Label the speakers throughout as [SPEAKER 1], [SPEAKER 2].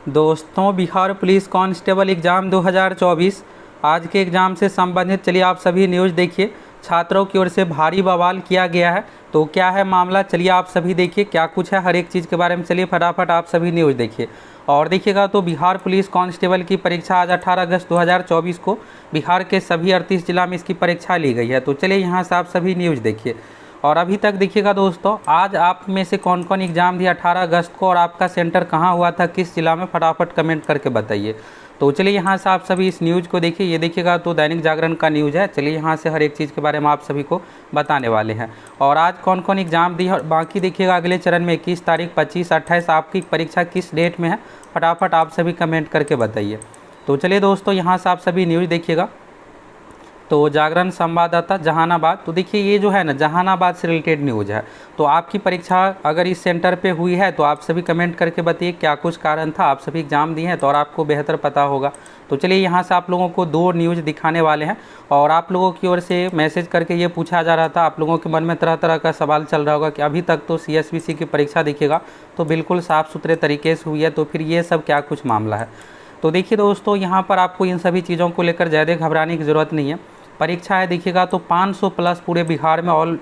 [SPEAKER 1] दोस्तों, Bihar police constable exam 2024 आज के एग्ज़ाम से संबंधित चलिए आप सभी न्यूज़ देखिए। छात्रों की ओर से भारी बवाल किया गया है, तो क्या है मामला चलिए आप सभी देखिए क्या कुछ है हर एक चीज़ के बारे में। चलिए फटाफट आप सभी न्यूज़ देखिए और देखिएगा। तो बिहार पुलिस कांस्टेबल की परीक्षा आज 18 अगस्त 2024 को बिहार के सभी 38 जिला में इसकी परीक्षा ली गई है। तो चलिए यहाँ से आप सभी न्यूज़ देखिए और अभी तक देखिएगा दोस्तों, आज आप में से कौन कौन एग्ज़ाम दिया 18 अगस्त को और आपका सेंटर कहाँ हुआ था, किस जिला में, फटाफट कमेंट करके बताइए। तो चलिए यहाँ से आप सभी इस न्यूज़ को देखिए। ये देखिएगा तो दैनिक जागरण का न्यूज़ है। चलिए यहाँ से हर एक चीज़ के बारे में आप सभी को बताने वाले हैं और आज कौन कौन एग्ज़ाम दी है और बाकी देखिएगा अगले चरण में 21 तारीख 25 28 आपकी परीक्षा किस डेट में है, फटाफट आप सभी कमेंट करके बताइए। तो चलिए दोस्तों यहाँ से आप सभी न्यूज़ देखिएगा। तो जागरण संवाददाता जहानाबाद, तो देखिए ये जो है ना जहानाबाद से रिलेटेड न्यूज़ है। तो आपकी परीक्षा अगर इस सेंटर पे हुई है तो आप सभी कमेंट करके बताइए क्या कुछ कारण था। आप सभी एग्ज़ाम दिए हैं तो और आपको बेहतर पता होगा। तो चलिए यहाँ से आप लोगों को दो न्यूज़ दिखाने वाले हैं और आप लोगों की ओर से मैसेज करके ये पूछा जा रहा था, आप लोगों के मन में तरह तरह का सवाल चल रहा होगा कि अभी तक तो CSBC की परीक्षा देखिएगा तो बिल्कुल साफ़ सुथरे तरीके से हुई है, तो फिर ये सब क्या कुछ मामला है। तो देखिए दोस्तों, यहाँ पर आपको इन सभी चीज़ों को लेकर ज़्यादा घबराने की ज़रूरत नहीं है। परीक्षा है देखिएगा तो 500 प्लस पूरे बिहार में ऑल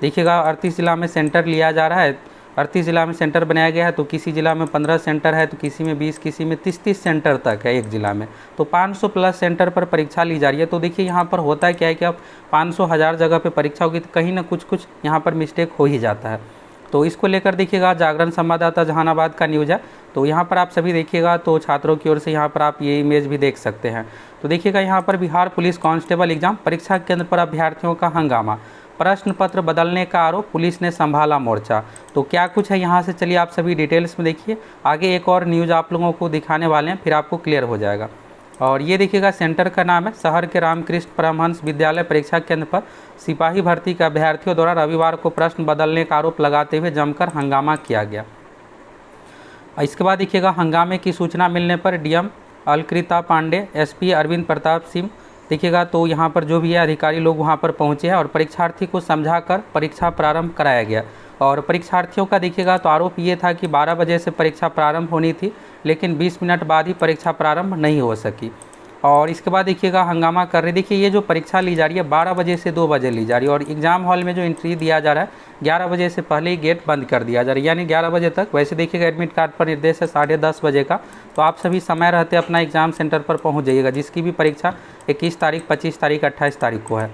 [SPEAKER 1] देखिएगा 38 ज़िला में सेंटर लिया जा रहा है। 38 ज़िला में सेंटर बनाया गया है, तो किसी ज़िला में 15 सेंटर है, तो किसी में 20, किसी में 30 सेंटर तक है एक ज़िला में। तो 500 प्लस सेंटर पर परीक्षा ली जा रही है। तो देखिए यहाँ पर होता है क्या है कि अब 500 हज़ार जगह पर परीक्षा होगी तो कहीं ना कुछ यहाँ पर मिस्टेक हो ही जाता है। तो इसको लेकर देखिएगा जागरण संवाददाता जहानाबाद का न्यूज़ है। तो यहाँ पर आप सभी देखिएगा तो छात्रों की ओर से यहाँ पर आप ये इमेज भी देख सकते हैं। तो देखिएगा यहाँ पर बिहार पुलिस कांस्टेबल एग्जाम परीक्षा केंद्र पर अभ्यर्थियों का हंगामा, प्रश्न पत्र बदलने का आरोप, पुलिस ने संभाला मोर्चा। तो क्या कुछ है यहाँ से चलिए आप सभी डिटेल्स में देखिए। आगे एक और न्यूज़ आप लोगों को दिखाने वाले हैं, फिर आपको क्लियर हो जाएगा। और ये देखिएगा सेंटर का नाम है शहर के रामकृष्ण परमहंस विद्यालय परीक्षा केंद्र पर सिपाही भर्ती के अभ्यर्थियों द्वारा रविवार को प्रश्न बदलने का आरोप लगाते हुए जमकर हंगामा किया गया। इसके बाद देखिएगा हंगामे की सूचना मिलने पर DM अलकृता पांडे, SP अरविंद प्रताप सिंह देखिएगा तो यहाँ पर जो भी है अधिकारी लोग वहाँ पर पहुँचे हैं और परीक्षार्थी को समझाकर परीक्षा प्रारंभ कराया गया। और परीक्षार्थियों का देखिएगा तो आरोप ये था कि 12 बजे से परीक्षा प्रारंभ होनी थी, लेकिन 20 मिनट बाद ही परीक्षा प्रारंभ नहीं हो सकी। और इसके बाद देखिएगा हंगामा कर रहे, देखिए ये जो परीक्षा ली जा रही है 12 बजे से 2 बजे ली जा रही है और एग्ज़ाम हॉल में जो एंट्री दिया जा रहा है 11 बजे से पहले ही गेट बंद कर दिया जा रहा है, यानी 11 बजे तक। वैसे देखिएगा एडमिट कार्ड पर निर्देश है 10:30 बजे का। तो आप सभी समय रहते अपना एग्ज़ाम सेंटर पर पहुँच जाइएगा, जिसकी भी परीक्षा 21 तारीख 25 तारीख 28 तारीख को है।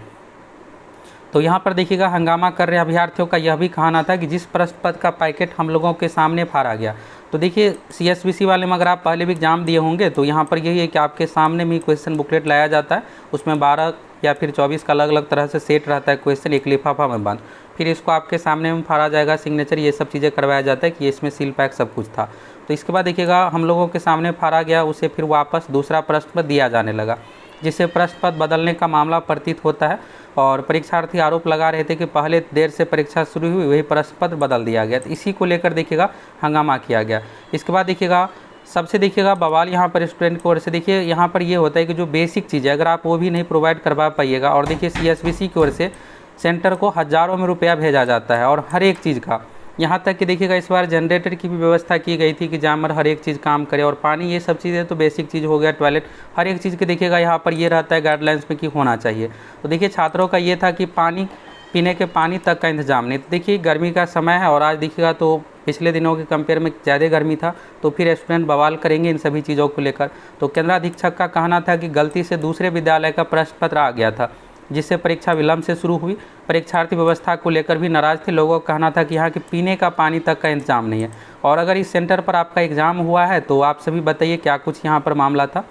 [SPEAKER 1] तो यहाँ पर देखिएगा हंगामा कर रहे अभ्यर्थियों का यह भी कहना था कि जिस प्रश्न पत्र का पैकेट हम लोगों के सामने फाड़ा गया, तो देखिए CSBC वाले में अगर आप पहले भी एग्जाम दिए होंगे तो यहाँ पर यही है कि आपके सामने में क्वेश्चन बुकलेट लाया जाता है, उसमें 12 या फिर 24 का अलग अलग तरह से सेट रहता है क्वेश्चन, एक लिफाफा में बंद। फिर इसको आपके सामने में फाड़ा जाएगा, सिग्नेचर ये सब चीज़ें करवाया जाता है कि इसमें सील पैक सब कुछ था। तो इसके बाद देखिएगा हम लोगों के सामने फाड़ा गया, उसे फिर वापस दूसरा प्रश्न पत्र दिया जाने लगा, जिससे प्रश्न पत्र बदलने का मामला प्रतीत होता है। और परीक्षार्थी आरोप लगा रहे थे कि पहले देर से परीक्षा शुरू हुई, वही प्रश्न पत्र बदल दिया गया। तो इसी को लेकर देखिएगा हंगामा किया गया। इसके बाद देखिएगा सबसे देखिएगा बवाल यहाँ पर स्टूडेंट की ओर से, देखिए यहाँ पर ये होता है कि जो बेसिक चीज़ है अगर आप वो भी नहीं प्रोवाइड करवा पाइएगा, और देखिए CSBC की ओर से सेंटर को हज़ारों में रुपया भेजा जाता है और हर एक चीज़ का, यहाँ तक कि देखिएगा इस बार जनरेटर की भी व्यवस्था की गई थी कि जामर हर एक चीज़ काम करे, और पानी ये सब चीज़ें तो बेसिक चीज़ हो गया, टॉयलेट हर एक चीज़ के देखिएगा यहाँ पर ये रहता है गाइडलाइंस में कि होना चाहिए। तो देखिए छात्रों का ये था कि पानी पीने के पानी तक का इंतजाम नहीं। तो देखिए गर्मी का समय है और आज देखिएगा तो पिछले दिनों के कंपेयर में ज़्यादा गर्मी था, तो फिर स्टूडेंट बवाल करेंगे इन सभी चीज़ों को लेकर। तो केंद्राधीक्षक का कहना था कि गलती से दूसरे विद्यालय का प्रश्न पत्र आ गया था, जिससे परीक्षा विलंब से शुरू हुई। परीक्षार्थी व्यवस्था को लेकर भी नाराज़ थे, लोगों का कहना था कि यहाँ के पीने का पानी तक का इंतजाम नहीं है। और अगर इस सेंटर पर आपका एग्ज़ाम हुआ है तो आप सभी बताइए क्या कुछ यहाँ पर मामला था।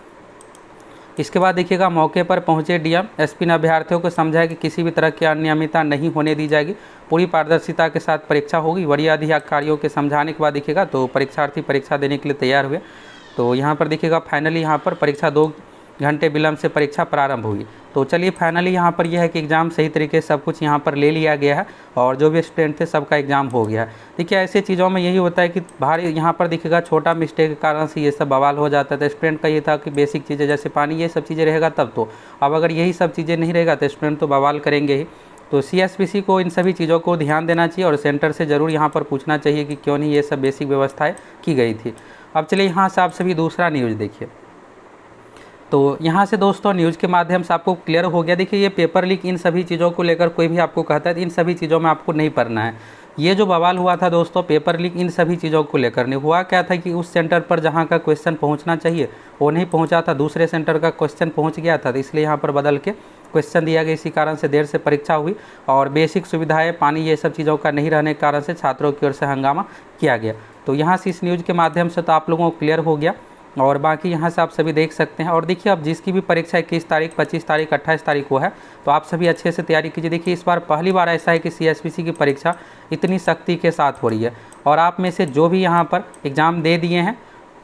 [SPEAKER 1] इसके बाद देखिएगा मौके पर पहुंचे DM SP ने अभ्यर्थियों को समझाया कि किसी भी तरह की अनियमितता नहीं होने दी जाएगी, पूरी पारदर्शिता के साथ परीक्षा होगी। वरीय अधिकारियों के समझाने के बाद देखिएगा तो परीक्षार्थी परीक्षा देने के लिए तैयार हुए। तो यहाँ पर देखिएगा फाइनली यहाँ पर परीक्षा 2 घंटे विलंब से परीक्षा प्रारंभ हुई। तो चलिए फाइनली यहाँ पर यह है कि एग्ज़ाम सही तरीके से सब कुछ यहाँ पर ले लिया गया है और जो भी स्टूडेंट थे सबका एग्ज़ाम हो गया है। देखिए ऐसे चीज़ों में यही होता है कि भारी यहाँ पर देखिएगा छोटा मिस्टेक के कारण से ये सब बवाल हो जाता है। तो स्टूडेंट का ये था कि बेसिक चीज़ें जैसे पानी ये सब चीज़ें रहेगा तब तो, अब अगर यही सब चीज़ें नहीं रहेगा तो स्टूडेंट तो बवाल करेंगे ही। तो CSBC को इन सभी चीज़ों को ध्यान देना चाहिए और सेंटर से ज़रूर यहाँ पर पूछना चाहिए कि क्यों नहीं ये सब बेसिक व्यवस्थाएँ की गई थी। अब चलिए यहाँ से आप सभी दूसरा न्यूज़ देखिए। तो यहाँ से दोस्तों न्यूज़ के माध्यम से आपको क्लियर हो गया। देखिए ये पेपर लीक, इन सभी चीज़ों को लेकर कोई भी आपको कहता है तो इन सभी चीज़ों में आपको नहीं पढ़ना है। ये जो बवाल हुआ था दोस्तों पेपर लीक, इन सभी चीज़ों को लेकर नहीं हुआ। क्या था कि उस सेंटर पर जहाँ का क्वेश्चन पहुँचना चाहिए वो नहीं पहुँचा था, दूसरे सेंटर का क्वेश्चन पहुँच गया था, तो इसलिए यहाँ पर बदल के क्वेश्चन दिया गया। इसी कारण से देर से परीक्षा हुई और बेसिक सुविधाएं, पानी, ये सब चीज़ों का नहीं रहने के कारण से छात्रों की ओर से हंगामा किया गया। तो यहाँ से इस न्यूज़ के माध्यम से तो आप लोगों को क्लियर हो गया और बाकी यहाँ से आप सभी देख सकते हैं। और देखिए अब जिसकी भी परीक्षा 21 तारीख, 25 तारीख, 28 तारीख को है तो आप सभी अच्छे से तैयारी कीजिए। देखिए इस बार पहली बार ऐसा है कि CSPC की परीक्षा इतनी सख्ती के साथ हो रही है और आप में से जो भी यहाँ पर एग्ज़ाम दे दिए हैं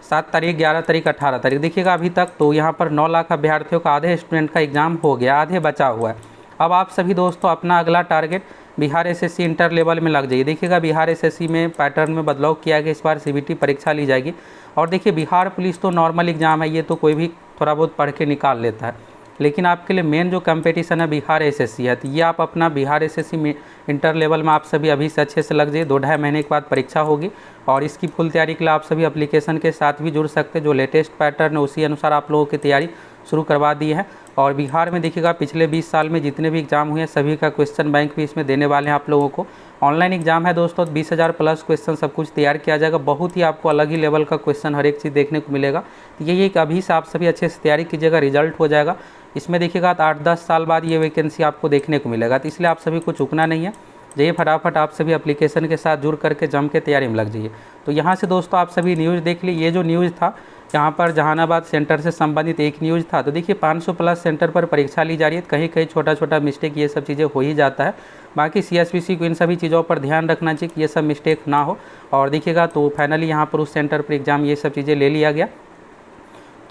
[SPEAKER 1] 7 तारीख, 11 तारीख, 18 तारीख, देखिएगा अभी तक तो यहाँ पर 9 लाख अभ्यर्थियों का, आधे स्टूडेंट का एग्ज़ाम हो गया, आधे बचा हुआ है। अब आप सभी दोस्तों अपना अगला target Bihar SSC inter level में लग जाइए। देखिएगा बिहार SSC में पैटर्न में बदलाव किया गया, इस बार CBT परीक्षा ली जाएगी। और देखिए बिहार पुलिस तो नॉर्मल एग्ज़ाम है, ये तो कोई भी थोड़ा बहुत पढ़ के निकाल लेता है, लेकिन आपके लिए मेन जो कंपटीशन है बिहार SSC है। तो ये आप अपना बिहार SSC में इंटर लेवल में आप सभी अभी से अच्छे से लग जाइए। 2-2.5 महीने के बाद परीक्षा होगी और इसकी फुल तैयारी के लिए आप सभी एप्लीकेशन के साथ भी जुड़ सकते हैं। जो लेटेस्ट पैटर्न है उसी अनुसार आप लोगों की तैयारी शुरू करवा दी है। और बिहार में देखिएगा पिछले 20 साल में जितने भी एग्ज़ाम हुए हैं सभी का क्वेश्चन बैंक भी इसमें देने वाले हैं आप लोगों को। ऑनलाइन एग्जाम है दोस्तों, 20,000 प्लस क्वेश्चन सब कुछ तैयार किया जाएगा। बहुत ही आपको अलग ही लेवल का क्वेश्चन हर एक चीज़ देखने को मिलेगा। तो यही एक अभी से आप सभी अच्छे से तैयारी कीजिएगा, रिजल्ट हो जाएगा। इसमें देखिएगा 8-10 साल बाद ये वैकेंसी आपको देखने को मिलेगा, तो इसलिए आप सभी को चूकना नहीं है। जाइए फटाफट आप सभी एप्लीकेशन के साथ जुड़ करके जम के तैयारी में लग जाइए। तो यहाँ से दोस्तों आप सभी न्यूज़ देख ली। ये जो न्यूज़ था यहाँ पर जहानाबाद सेंटर से संबंधित एक न्यूज़ था। तो देखिए 500 प्लस सेंटर पर परीक्षा ली जा रही है, कहीं कहीं छोटा छोटा मिस्टेक ये सब चीज़ें हो ही जाता है। बाकी CSPC को इन सभी चीज़ों पर ध्यान रखना चाहिए कि ये सब मिस्टेक ना हो। और देखिएगा तो फाइनली यहाँ पर उस सेंटर पर एग्ज़ाम ये सब चीज़ें ले लिया गया।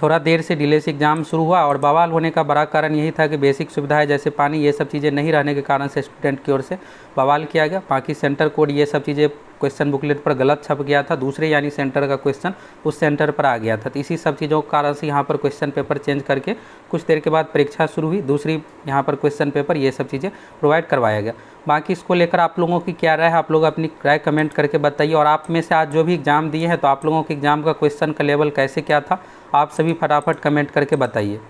[SPEAKER 1] थोड़ा देर से डिले से एग्ज़ाम शुरू हुआ और बवाल होने का बड़ा कारण यही था कि बेसिक सुविधाएं जैसे पानी ये सब चीज़ें नहीं रहने के कारण से स्टूडेंट की ओर से बवाल किया गया। बाकी सेंटर कोड ये सब चीज़ें क्वेश्चन बुकलेट पर गलत छप गया था, दूसरे यानी सेंटर का क्वेश्चन उस सेंटर पर आ गया था। तो इसी सब चीज़ों के कारण से यहाँ पर क्वेश्चन पेपर चेंज करके कुछ देर के बाद परीक्षा शुरू हुई। दूसरी यहाँ पर क्वेश्चन पेपर ये सब चीज़ें प्रोवाइड करवाया गया। बाकी इसको लेकर आप लोगों की क्या राय है, आप लोग अपनी राय कमेंट करके बताइए। और आप में से आज जो भी एग्ज़ाम दिए हैं तो आप लोगों के एग्ज़ाम का क्वेश्चन का लेवल कैसे क्या था, आप सभी फटाफट कमेंट करके बताइए।